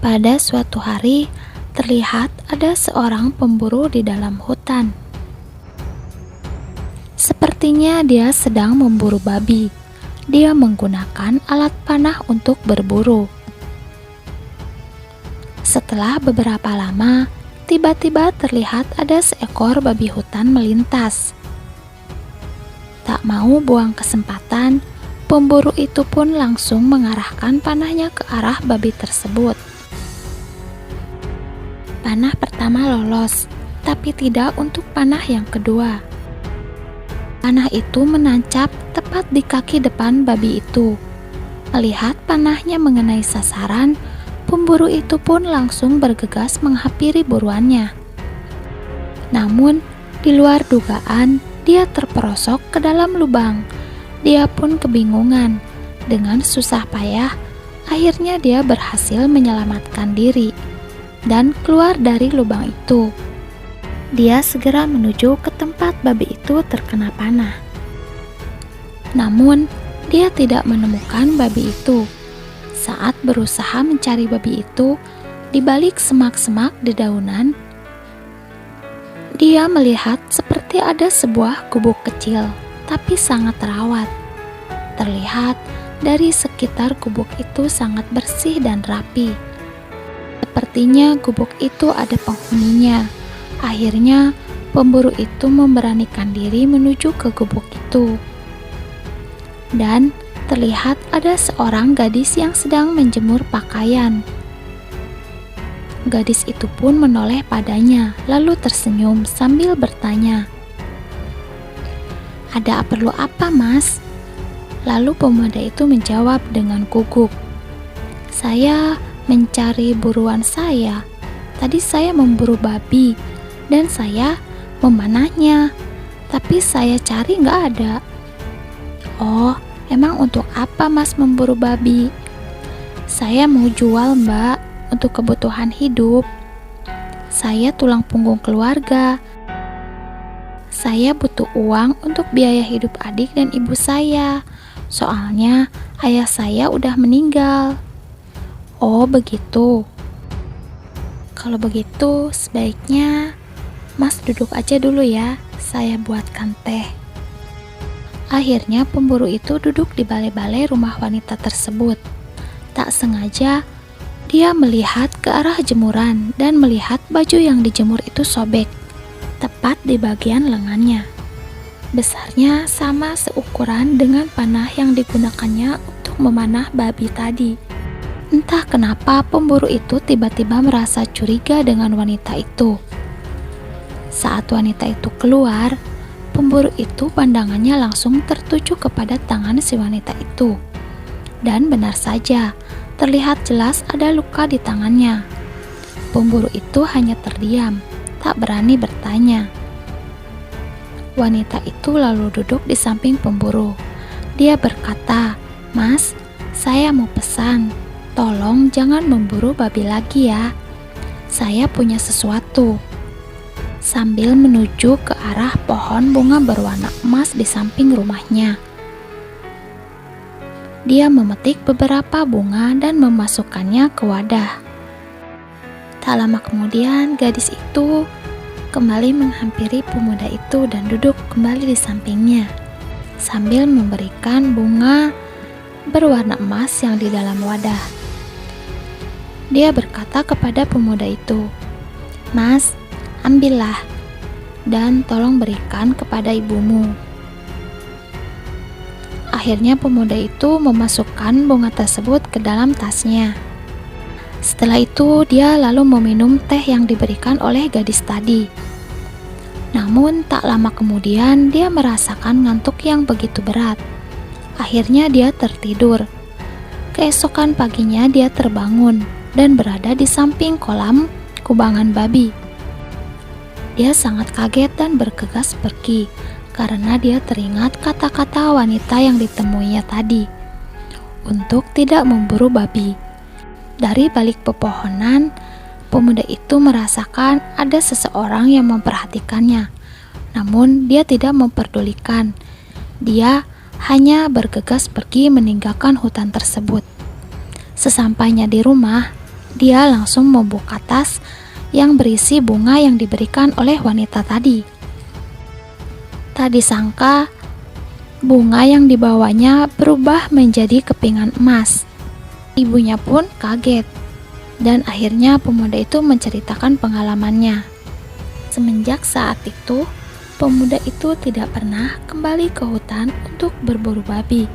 Pada suatu hari, terlihat ada seorang pemburu di dalam hutan. Sepertinya dia sedang memburu babi. Dia menggunakan alat panah untuk berburu. Setelah beberapa lama, tiba-tiba terlihat ada seekor babi hutan melintas. Tak mau buang kesempatan, pemburu itu pun langsung mengarahkan panahnya ke arah babi tersebut. Panah pertama lolos, tapi tidak untuk panah yang kedua. Panah itu menancap tepat di kaki depan babi itu. Melihat panahnya mengenai sasaran, pemburu itu pun langsung bergegas menghampiri buruannya. Namun, di luar dugaan, dia terperosok ke dalam lubang. Dia pun kebingungan. Dengan susah payah, akhirnya dia berhasil menyelamatkan diri dan keluar dari lubang itu. Dia segera menuju ke tempat babi itu terkena panah. Namun, dia tidak menemukan babi itu. Saat berusaha mencari babi itu di balik semak-semak dedaunan, dia melihat seperti ada sebuah gubuk kecil, tapi sangat terawat. Terlihat dari sekitar gubuk itu sangat bersih dan rapi. Sepertinya gubuk itu ada penghuninya. Akhirnya, pemburu itu memberanikan diri menuju ke gubuk itu. Dan terlihat ada seorang gadis yang sedang menjemur pakaian. Gadis itu pun menoleh padanya, lalu tersenyum sambil bertanya, "Ada perlu apa, Mas?" Lalu pemuda itu menjawab dengan gugup, "Saya mencari buruan saya. Tadi saya memburu babi dan saya memanahnya, tapi saya cari nggak ada." "Oh, emang untuk apa Mas memburu babi?" "Saya mau jual, Mbak, untuk kebutuhan hidup. Saya tulang punggung keluarga. Saya butuh uang untuk biaya hidup adik dan ibu saya. Soalnya ayah saya udah meninggal." "Oh, begitu. Kalau begitu, sebaiknya Mas duduk aja dulu ya, saya buatkan teh." Akhirnya pemburu itu duduk di balai-balai rumah wanita tersebut. Tak sengaja, dia melihat ke arah jemuran dan melihat baju yang dijemur itu sobek, tepat di bagian lengannya. Besarnya sama seukuran dengan panah yang digunakannya untuk memanah babi tadi. Entah kenapa pemburu itu tiba-tiba merasa curiga dengan wanita itu. Saat wanita itu keluar, pemburu itu pandangannya langsung tertuju kepada tangan si wanita itu. Dan benar saja, terlihat jelas ada luka di tangannya. Pemburu itu hanya terdiam, tak berani bertanya. Wanita itu lalu duduk di samping pemburu. Dia berkata, "Mas, saya mau pesan. Tolong jangan memburu babi lagi ya. Saya punya sesuatu." Sambil menuju ke arah pohon bunga berwarna emas di samping rumahnya. Dia memetik beberapa bunga dan memasukkannya ke wadah. Tak lama kemudian, gadis itu kembali menghampiri pemuda itu dan duduk kembali di sampingnya, sambil memberikan bunga berwarna emas yang di dalam wadah. Dia berkata kepada pemuda itu, "Mas, ambillah dan tolong berikan kepada ibumu." Akhirnya pemuda itu memasukkan bunga tersebut ke dalam tasnya. Setelah itu dia lalu meminum teh yang diberikan oleh gadis tadi. Namun tak lama kemudian dia merasakan ngantuk yang begitu berat. Akhirnya dia tertidur. Keesokan paginya dia terbangun dan berada di samping kolam kubangan babi. Dia sangat kaget dan bergegas pergi karena dia teringat kata-kata wanita yang ditemuinya tadi untuk tidak memburu babi. Dari balik pepohonan, pemuda itu merasakan ada seseorang yang memperhatikannya. Namun dia tidak memperdulikan. Dia hanya bergegas pergi meninggalkan hutan tersebut. Sesampainya di rumah, Dia langsung membuka tas yang berisi bunga yang diberikan oleh wanita tadi. Tak disangka, bunga yang dibawanya berubah menjadi kepingan emas. Ibunya pun kaget, dan akhirnya pemuda itu menceritakan pengalamannya. Semenjak saat itu, pemuda itu tidak pernah kembali ke hutan untuk berburu babi.